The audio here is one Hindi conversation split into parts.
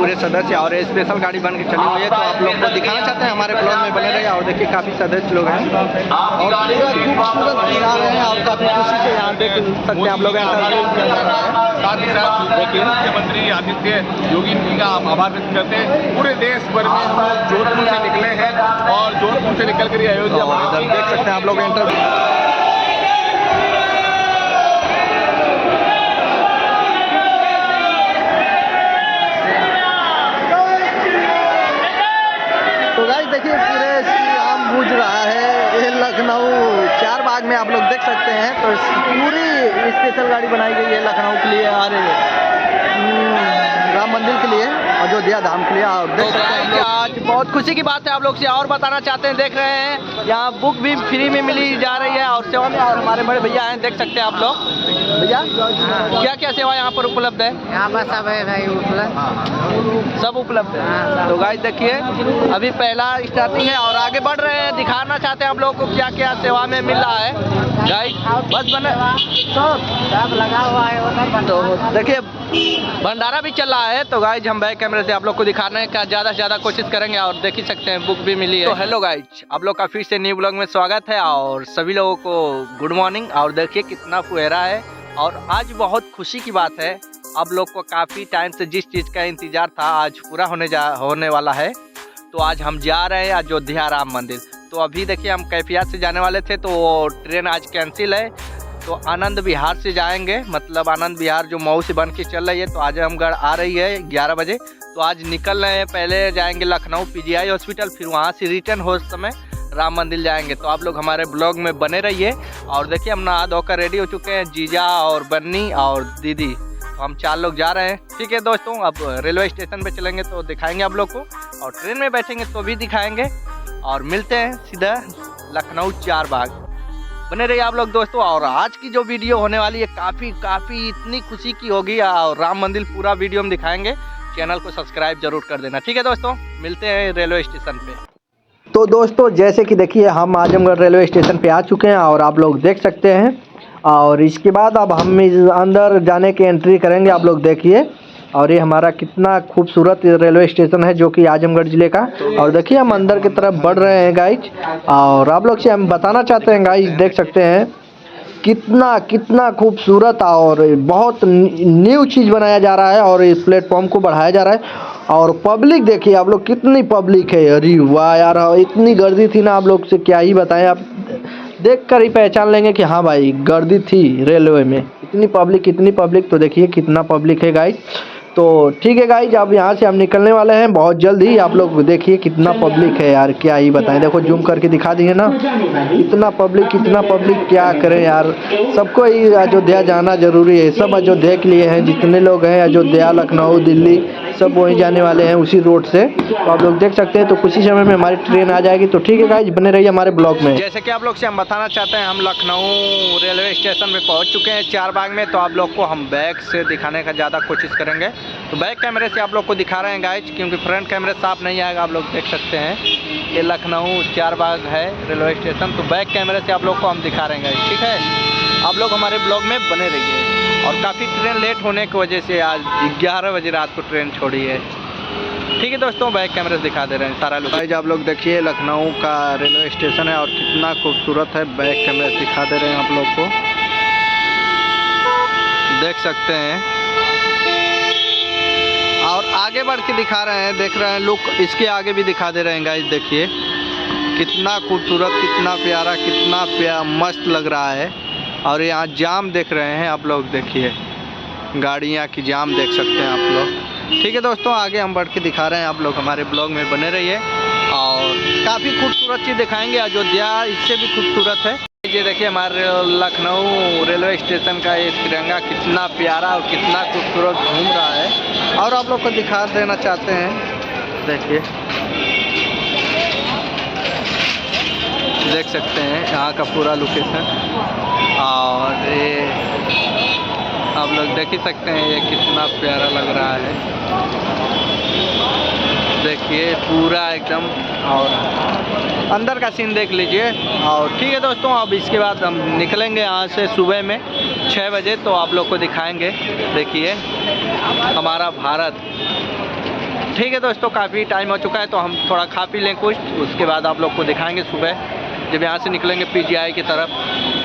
पूरे सदस्य और स्पेशल गाड़ी बन के चली हुई है, तो आप लोग को दिखाना चाहते हैं, हमारे ब्लॉग में बने रहिए। और देखिए काफ़ी सदस्य लोग हैं और पूरा खूबसूरत दिखा रहे हैं और काफ़ी खुशी से यहाँ देख सकते हैं आप लोग। साथ ही साथ देखिए मुख्यमंत्री आदित्य योगी जी का आभार व्यक्त करते हैं। पूरे देश भर में जोधपुर से निकले हैं और जोधपुर से निकल कर अयोध्या देख सकते हैं आप लोग इंटरव्यू। तो गाइस देखिए पूरे शाम बूझ रहा है ये लखनऊ चार बाग में, आप लोग देख सकते हैं। तो पूरी स्पेशल गाड़ी बनाई गई है लखनऊ के लिए और राम मंदिर के लिए, अयोध्या धाम के लिए। और देख सकते हैं आज बहुत खुशी की बात है, आप लोग से और बताना चाहते हैं। देख रहे हैं यहाँ बुक भी फ्री में मिली जा रही है और सेवा में, और हमारे बड़े भैया हैं, देख सकते हैं आप लोग। भैया क्या क्या सेवा यहाँ पर उपलब्ध है? यहाँ पर सब है भाई, उपलब्ध सब उपलब्ध है। तो गाइस देखिए अभी पहला स्टार्टिंग है और आगे बढ़ रहे हैं। दिखाना चाहते हैं आप लोगों को क्या क्या सेवा में मिल रहा है। गाइस बस बने सब लगा हुआ है। तो देखिए भंडारा भी चल रहा है। तो गाइज हम बैक कैमरे से आप लोग को दिखाने का ज़्यादा से ज़्यादा कोशिश करेंगे और देख ही सकते हैं बुक भी मिली है। तो हेलो गाइज, आप लोग का फिर से न्यू ब्लॉग में स्वागत है और सभी लोगों को गुड मॉर्निंग। और देखिए कितना फुहरा है और आज बहुत खुशी की बात है। आप लोग को काफ़ी टाइम से जिस चीज़ का इंतज़ार था आज पूरा होने वाला है। तो आज हम जा रहे हैं अयोध्या राम मंदिर। तो अभी देखिए हम कैफियत से जाने वाले थे तो ट्रेन आज कैंसिल है, तो आनंद विहार से जाएंगे। मतलब आनंद विहार जो मऊ से बन के चल रही है, तो आज आजमगढ़ आ रही है 11 बजे। तो आज निकल रहे हैं, पहले जाएंगे लखनऊ PGI हॉस्पिटल, फिर वहाँ से रिटर्न हो समय राम मंदिर जाएंगे। तो आप लोग हमारे ब्लॉग में बने रहिए। और देखिए हम नहा धोकर रेडी हो चुके हैं, जीजा और बन्नी और दीदी। तो हम 4 लोग जा रहे हैं। ठीक है दोस्तों, अब रेलवे स्टेशन पे चलेंगे तो दिखाएंगे आप लोग को, और ट्रेन में बैठेंगे तो भी दिखाएंगे। और मिलते हैं सीधा लखनऊ 4 बाग। बने रहिए आप लोग दोस्तों। और आज की जो वीडियो होने वाली है काफ़ी इतनी खुशी की होगी और राम मंदिर पूरा वीडियो हम दिखाएंगे। चैनल को सब्सक्राइब जरूर कर देना। ठीक है दोस्तों, मिलते हैं रेलवे स्टेशन पे। तो दोस्तों जैसे कि देखिए हम आजमगढ़ रेलवे स्टेशन पे आ चुके हैं और आप लोग देख सकते हैं। और इसके बाद अब हम अंदर जाने की एंट्री करेंगे, आप लोग देखिए। और ये हमारा कितना खूबसूरत रेलवे स्टेशन है जो कि आजमगढ़ ज़िले का। और देखिए हम अंदर की तरफ बढ़ रहे हैं गाइज। और आप लोग से हम बताना चाहते हैं गाइज, देख सकते हैं कितना खूबसूरत और बहुत न्यू चीज़ बनाया जा रहा है और इस प्लेटफॉर्म को बढ़ाया जा रहा है। और पब्लिक देखिए आप लोग, कितनी पब्लिक है। अरे वाह यार, इतनी गर्दी थी ना, आप लोग से क्या ही बताएं। आप देख कर ही पहचान लेंगे कि हाँ भाई गर्दी थी रेलवे में। इतनी पब्लिक तो देखिए कितना पब्लिक है गाइज। तो ठीक है गाइज, अब यहाँ से हम निकलने वाले हैं बहुत जल्द ही। आप लोग देखिए कितना पब्लिक है यार, क्या ही बताएं। देखो जूम करके दिखा दिए ना, इतना पब्लिक क्या करें यार। सबको ही अयोध्या जाना जरूरी है। सब अयोध्या के लिए हैं, जितने लोग हैं अयोध्या, लखनऊ, दिल्ली, सब वहीं जाने वाले हैं उसी रोड से। तो आप लोग देख सकते हैं। तो कुछ ही समय में हमारी ट्रेन आ जाएगी। तो ठीक है गाइज, बने रहिए हमारे ब्लॉग में। जैसे कि आप लोग से हम बताना चाहते हैं, हम लखनऊ रेलवे स्टेशन में पहुंच चुके हैं 4 बाग में। तो आप लोग को हम बैक से दिखाने का ज़्यादा कोशिश करेंगे। तो बैक कैमरे से आप लोग को दिखा रहे हैं गाइज, क्योंकि फ्रंट कैमरे साफ नहीं आएगा। आप लोग देख सकते हैं ये लखनऊ 4 बाग है रेलवे स्टेशन। तो बैक कैमरे से आप लोग को हम दिखा रहे हैं गाइज। ठीक है, आप लोग हमारे ब्लॉग में बने रहिए। और काफ़ी ट्रेन लेट होने की वजह से आज 11 बजे रात को ट्रेन छोड़ी है। ठीक है दोस्तों, बैक कैमरे से दिखा दे रहे हैं सारा लोग। गाइज आप लोग देखिए लखनऊ का रेलवे स्टेशन है और कितना खूबसूरत है। बैक कैमरे से दिखा दे रहे हैं आप लोग को, देख सकते हैं। और आगे बढ़ के दिखा रहे हैं, देख रहे हैं लुक, इसके आगे भी दिखा दे रहे हैं गाइज। देखिए कितना खूबसूरत, कितना प्यारा, मस्त लग रहा है। और यहाँ जाम देख रहे हैं आप लोग, देखिए गाड़ियाँ की जाम देख सकते हैं आप लोग। ठीक है दोस्तों, आगे हम बढ़ के दिखा रहे हैं। आप लोग हमारे ब्लॉग में बने रहिए और काफ़ी खूबसूरत चीज़ दिखाएंगे। अयोध्या इससे भी खूबसूरत है। ये देखिए हमारे लखनऊ रेलवे स्टेशन का ये तिरंगा कितना प्यारा और कितना खूबसूरत घूम रहा है। और आप लोग को दिखा देना चाहते हैं, देखिए देख सकते हैं यहाँ का पूरा लोकेशन। और ये आप लोग देख ही सकते हैं ये कितना प्यारा लग रहा है। देखिए पूरा एकदम, और अंदर का सीन देख लीजिए। और ठीक है दोस्तों, अब इसके बाद हम निकलेंगे यहाँ से सुबह में 6 बजे। तो आप लोग को दिखाएंगे, देखिए हमारा भारत ठीक है दोस्तों, काफ़ी टाइम हो चुका है तो हम थोड़ा खा पी लें कुछ, उसके बाद आप लोग को दिखाएंगे सुबह जब यहाँ से निकलेंगे पीजीआई की तरफ।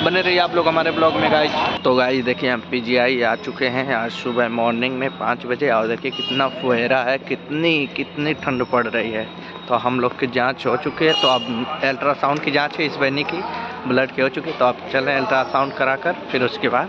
बने रहिए आप लोग हमारे ब्लॉग में गाइस। तो गाइस देखिए हम पीजीआई आ चुके हैं आज सुबह मॉर्निंग में 5 बजे, और देखिए कितना फुहेरा है, कितनी ठंड पड़ रही है। तो हम लोग की जांच हो चुकी है, तो अब अल्ट्रासाउंड की जांच है इस बहनी की, ब्लड की हो चुकी है, तो अब चलें अल्ट्रासाउंड करा कर फिर उसके बाद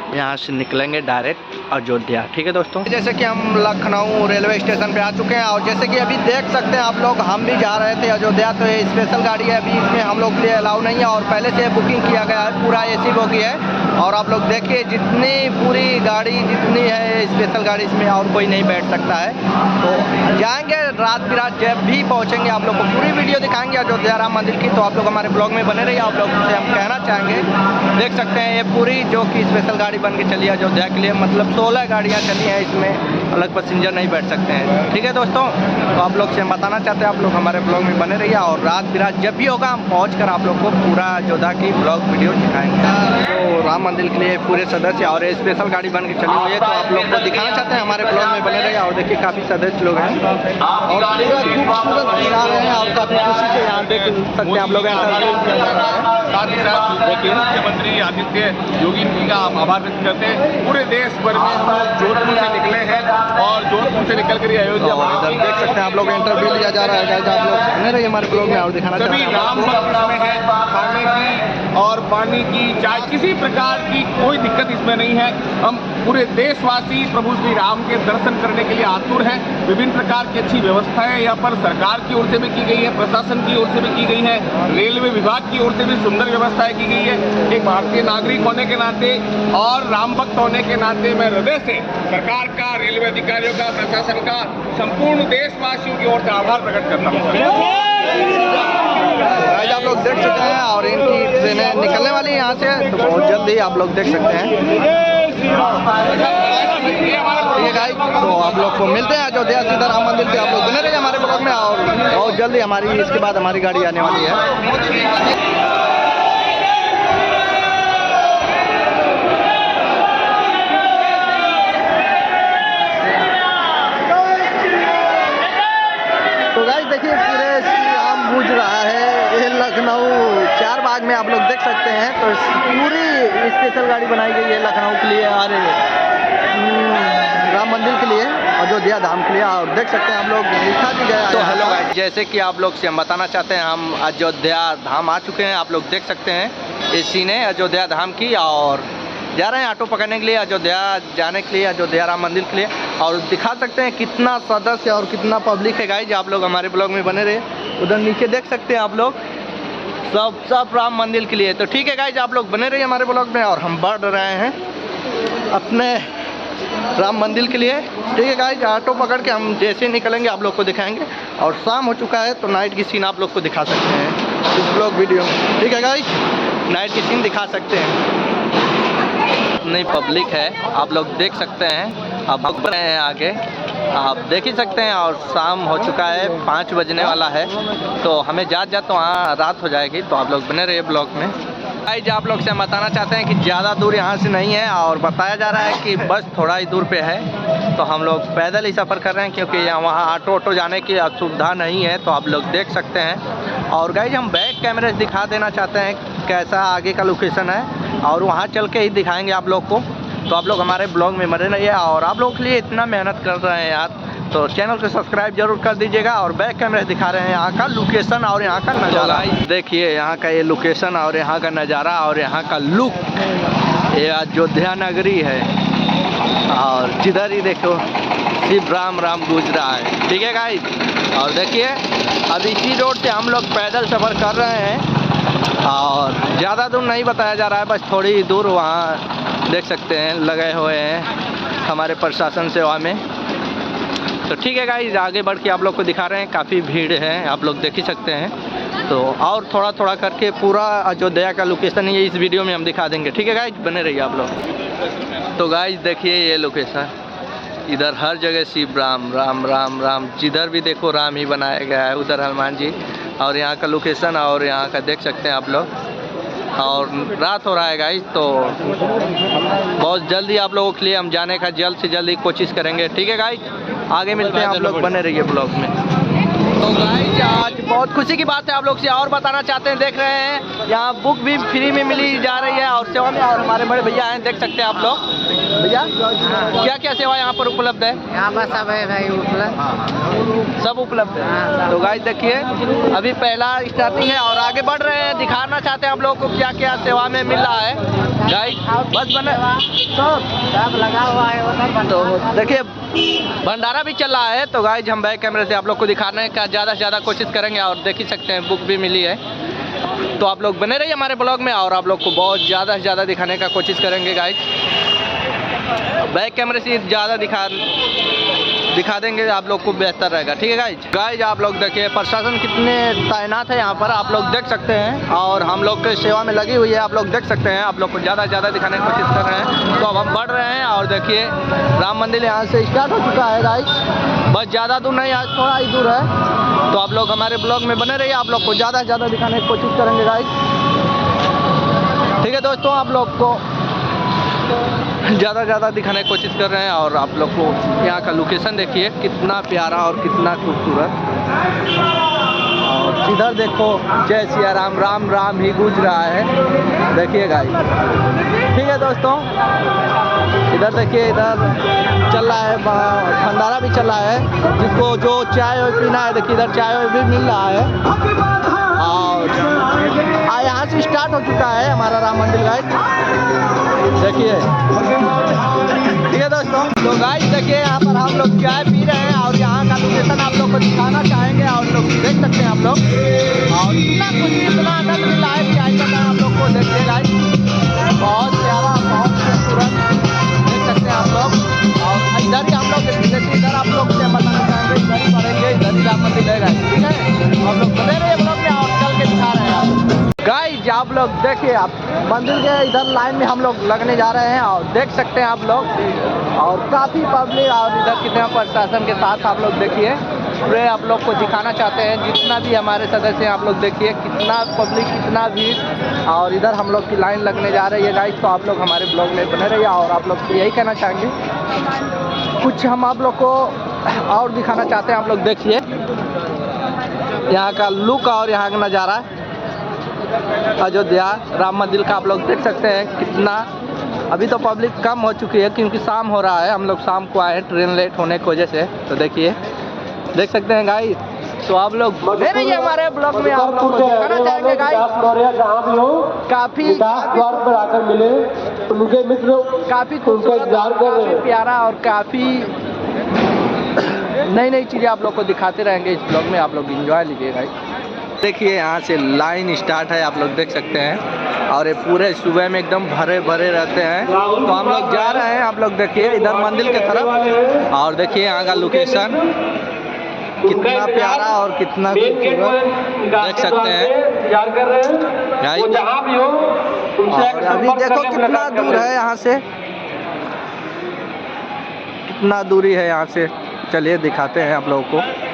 यहाँ से निकलेंगे डायरेक्ट अयोध्या। ठीक है दोस्तों, जैसे कि हम लखनऊ रेलवे स्टेशन पे आ चुके हैं, और जैसे कि अभी देख सकते हैं आप लोग हम भी जा रहे थे अयोध्या। तो ये स्पेशल गाड़ी है, अभी इसमें हम लोग के लिए अलाउ नहीं है, और पहले से बुकिंग किया गया है, पूरा AC बोगी है। और आप लोग देखिए जितनी पूरी गाड़ी जितनी है स्पेशल गाड़ी, इसमें और कोई नहीं बैठ सकता है। तो जाएंगे रात बिरात, जब भी पहुँचेंगे आप लोग को पूरी वीडियो दिखाएंगे अयोध्या राम मंदिर की। तो आप लोग हमारे ब्लॉग में बने रहिए। आप लोग से हम कहना चाहेंगे, देख सकते हैं ये पूरी जो कि स्पेशल गाड़ी बन के चली है अयोध्या के लिए, मतलब 16 गाड़ियाँ चली हैं, इसमें अलग पैसेंजर नहीं बैठ सकते हैं। ठीक है दोस्तों, तो आप लोग से हम बताना चाहते हैं, आप लोग हमारे ब्लॉग में बने रहिए, और रात बिरात जब भी होगा हम पहुँच आप लोग को पूरा अयोध्या की ब्लॉग वीडियो दिखाएंगे। तो राम मंदिर के लिए पूरे सदस्य और ये स्पेशल गाड़ी बन के चली हुई है, तो आप लोग को दिखाना चाहते हैं, हमारे ब्लॉग में बने रहिए। और देखिए काफ़ी सदस्य लोग हैं और पूरा खूबसूरत दिखा रहे हैं, और काफ़ी खुशी से यहाँ देख सकते हैं आप लोग। साथ ही साथ देखिए मुख्यमंत्री आदित्य योगी जी का हम आभार व्यक्त करते हैं। पूरे देश भर में हम लोग जोधपुर से निकले हैं, और जोधपुर से निकल कर अयोध्या देख सकते हैं आप लोग, इंटरव्यू लिया जा रहा है। आप लोग बने रहिए हमारे ब्लॉग में और दिखाना सभी राम भक्त में है, खाने की और पानी की चाय किसी प्रकार की कोई दिक्कत इसमें नहीं है। हम पूरे देशवासी प्रभु श्री राम के दर्शन करने के लिए आतुर हैं। विभिन्न प्रकार की अच्छी व्यवस्थाएं यहाँ पर सरकार की ओर से भी की गई है, प्रशासन की ओर से भी की गई है, रेलवे विभाग की ओर से भी सुंदर व्यवस्थाएं की गई है। एक भारतीय नागरिक होने के नाते और राम भक्त होने के नाते मैं हृदय से सरकार का, रेलवे अधिकारियों का, प्रशासन का, संपूर्ण देशवासियों की ओर से आभार प्रकट करता हूँ। आप लोग देख सकते हैं, और इनकी ट्रेनें निकलने वाली है यहाँ से, तो बहुत जल्दी आप लोग देख सकते हैं। ठीक है गाइस, तो आप लोग को मिलते हैं अयोध्या सीधा राम मंदिर पे। आप लोग बने रहिए हमारे ब्लॉग में, और बहुत जल्दी हमारी इसके बाद हमारी गाड़ी आने वाली है। तो गाइस देखिए पूरे श्री राम बूझ रहा है, ये लखनऊ 4 बाग में आप लोग देख सकते हैं। तो पूरी स्पेशल गाड़ी बनाई गई है लखनऊ के लिए और राम मंदिर के लिए, अयोध्या धाम के लिए, और देख सकते हैं हम लोग लिखा भी गया है। तो हेलो गाइस, जैसे कि आप लोग से हम बताना चाहते हैं, हम अयोध्या धाम आ चुके हैं। आप लोग देख सकते हैं ये सीन है अयोध्या धाम की, और जा रहे हैं ऑटो पकड़ने के लिए अयोध्या जाने के लिए, अयोध्या राम मंदिर के लिए। और दिखा सकते हैं कितना सदस्य और कितना पब्लिक है गाइस। आप लोग हमारे ब्लॉग में बने रहे। उधर नीचे देख सकते हैं आप लोग, सब राम मंदिर के लिए। तो ठीक है गाइस, आप लोग बने रहिए हमारे ब्लॉग में, और हम बढ़ रहे हैं अपने राम मंदिर के लिए। ठीक है गाइस, ऑटो पकड़ के हम जैसे निकलेंगे आप लोग को दिखाएंगे, और शाम हो चुका है तो नाइट की सीन आप लोग को दिखा सकते हैं इस ब्लॉग वीडियो में। ठीक है गाइस, नाइट की सीन दिखा सकते हैं। नहीं पब्लिक है, आप लोग देख सकते हैं। अब हम बढ़ रहे हैं आगे, आप देख ही सकते हैं, और शाम हो चुका है, 5 बजने वाला है। तो हमें जाते तो वहाँ रात हो जाएगी। तो आप लोग बने रहिए ब्लॉग में। गाइस आप लोग से हम बताना चाहते हैं कि ज़्यादा दूर यहाँ से नहीं है, और बताया जा रहा है कि बस थोड़ा ही दूर पे है। तो हम लोग पैदल ही सफ़र कर रहे हैं, क्योंकि यहाँ वहाँ ऑटो जाने की सुविधा नहीं है। तो आप लोग देख सकते हैं। और गाइस हम बैक कैमरे से दिखा देना चाहते हैं कैसा आगे का लोकेशन है, और वहाँ चल के ही दिखाएंगे आप लोग को। तो आप लोग हमारे ब्लॉग में बने रहिए, और आप लोग के लिए इतना मेहनत कर रहे हैं यार, तो चैनल को सब्सक्राइब जरूर कर दीजिएगा। और बैक कैमरे दिखा रहे हैं यहाँ का लोकेशन और यहाँ का नज़ारा। देखिए यहाँ का ये लोकेशन और यहाँ का नज़ारा और यहाँ का लुक, ये अयोध्या नगरी है। और जिधर ही देखो सिर्फ राम राम गूंज रहा है। ठीक है गाइस, और देखिए अब इसी रोड से हम लोग पैदल सफ़र कर रहे हैं, और ज़्यादा दूर नहीं बताया जा रहा है, बस थोड़ी ही दूर वहाँ देख सकते हैं लगे हुए हैं हमारे प्रशासन सेवा में। तो ठीक है गाइस, आगे बढ़ के आप लोग को दिखा रहे हैं, काफ़ी भीड़ है, आप लोग देख ही सकते हैं। तो और थोड़ा थोड़ा करके पूरा अयोध्या का लोकेशन ये इस वीडियो में हम दिखा देंगे। ठीक है गाइस, बने रहिए आप लोग। तो गाइस देखिए ये लोकेशन, इधर हर जगह शिव राम राम राम राम, जिधर भी देखो राम ही बनाया गया है। उधर हनुमान जी, और यहाँ का लोकेशन और यहाँ का देख सकते हैं आप लोग। और रात हो रहा है गाइस, तो बहुत जल्दी आप लोगों के लिए हम जाने का जल्द से जल्द कोशिश करेंगे। ठीक है गाइस, आगे मिलते हैं, आप लोग बने रहिए ब्लॉग में। तो गाइस आज बहुत खुशी की बात है, आप लोग से और बताना चाहते हैं, देख रहे हैं यहाँ बुक भी फ्री में मिली जा रही है और सेवा में, और हमारे बड़े भैया हैं, देख सकते हैं आप लोग। भैया क्या क्या सेवा यहाँ पर उपलब्ध है? यहाँ पर सब है भाई उपलब्ध, सब उपलब्ध है। हाँ, तो गाइस देखिए अभी पहला स्टार्टिंग है और आगे बढ़ रहे हैं, दिखाना चाहते हैं आप लोगों को क्या क्या सेवा में मिल रहा है गाइस। बस बने सब लगा हुआ है उधर तो देखिए भंडारा भी चल रहा है। तो गाइस हम बैक कैमरे से आप लोग को दिखाने का ज़्यादा से ज़्यादा कोशिश करेंगे और देख ही सकते हैं बुक भी मिली है। तो आप लोग बने रहिए हमारे ब्लॉग में और आप लोग को बहुत ज़्यादा से ज़्यादा दिखाने का कोशिश करेंगे गाइस। बैक कैमरे से ज़्यादा दिखा देंगे आप लोग को, बेहतर रहेगा। ठीक है गाइस आप लोग देखिए प्रशासन कितने तैनात है यहाँ पर, आप लोग देख सकते हैं, और हम लोग के सेवा में लगी हुई है, आप लोग देख सकते हैं। आप लोग को ज़्यादा से ज़्यादा दिखाने की कोशिश कर रहे हैं। तो अब हम बढ़ रहे हैं और देखिए राम मंदिर यहाँ से स्टार्ट हो चुका है गाइस, बस ज़्यादा दूर नहीं, आज थोड़ा ही दूर है। तो आप लोग हमारे ब्लॉग में बने रहिए, आप लोग को ज़्यादा से ज़्यादा दिखाने की कोशिश करेंगे गाइस। ठीक है दोस्तों, आप लोग को ज़्यादा से ज़्यादा दिखाने की कोशिश कर रहे हैं और आप लोग को यहाँ का लोकेशन देखिए कितना प्यारा और कितना खूबसूरत। और इधर देखो जय सिया राम, राम राम ही गूंज रहा है, देखिए गाइस। ठीक है दोस्तों, इधर देखिए इधर चल रहा है भंडारा भी चल रहा है, जिसको जो चाय वाय पीना है देखिए इधर चाय वाय भी मिल रहा है। और यहाँ से स्टार्ट हो चुका है हमारा राम मंदिर गाइस, देखिए। ठीक है दोस्तों, तो गाइस देखिए यहाँ पर हम लोग चाय पी रहे हैं और यहाँ का लोकेशन आप लोग को दिखाना चाहेंगे और लोग देख सकते हैं आप लोग। और इतना कुछ इतना आनंद मिला है चाय का, आप लोग को देखिए गाइस, बहुत प्यारा बहुत खूबसूरत, देख सकते हैं आप लोग। और इधर ही हम लोग देखिए, इधर आप लोग से बताना चाहेंगे, इधर ही पढ़ेंगे, इधर ही राम मंदिर है गाइस। ठीक है, हम लोग बने रहिए ब्लॉग में और चल के दिखा रहे हैं गाइस। आप लोग देखिए, आप मंदिर के इधर लाइन में हम लोग लगने जा रहे हैं और देख सकते हैं आप लोग, और काफ़ी पब्लिक और इधर कितना प्रशासन के साथ आप लोग देखिए पूरे आप लोग को दिखाना चाहते हैं, जितना भी हमारे सदस्य हैं आप लोग देखिए कितना पब्लिक कितना भीड़, और इधर हम लोग की लाइन लगने जा रही है गाइस। तो आप लोग हमारे ब्लॉग में बने रहिए और आप लोग से यही कहना चाहेंगे, कुछ हम आप लोग को और दिखाना चाहते हैं। आप लोग देखिए यहाँ का लुक और यहाँ का नज़ारा अयोध्या राम मंदिर का, आप लोग देख सकते हैं कितना। अभी तो पब्लिक कम हो चुकी है क्योंकि शाम हो रहा है, हम लोग शाम को आए हैं ट्रेन लेट होने की वजह से। तो देखिए देख सकते हैं गाइस। तो आप लोग बने रहिए हमारे ब्लॉग में, आप लोग को दिखाना चाहेंगे गाइस, काफ़ी द्वार पर आकर मिले उनके मित्र, काफ़ी खूबसूरत, काफ़ी प्यारा और काफ़ी नई नई चीज़ें आप लोग को दिखाते रहेंगे इस ब्लॉग में, आप लोग एंजॉय लीजिए गाइस। देखिए यहाँ से लाइन स्टार्ट है, आप लोग देख सकते हैं, और ये पूरे सुबह में एकदम भरे भरे रहते हैं। तो हम लोग जा रहे हैं, आप लोग देखिए इधर मंदिर के तरफ, और देखिए यहाँ का लोकेशन कितना प्यारा और कितना खूबसूरत, देख सकते हैं गाइस। और अभी देखो कितना दूर है यहाँ से, कितना दूरी है यहाँ से, चलिए दिखाते हैं आप लोगों को।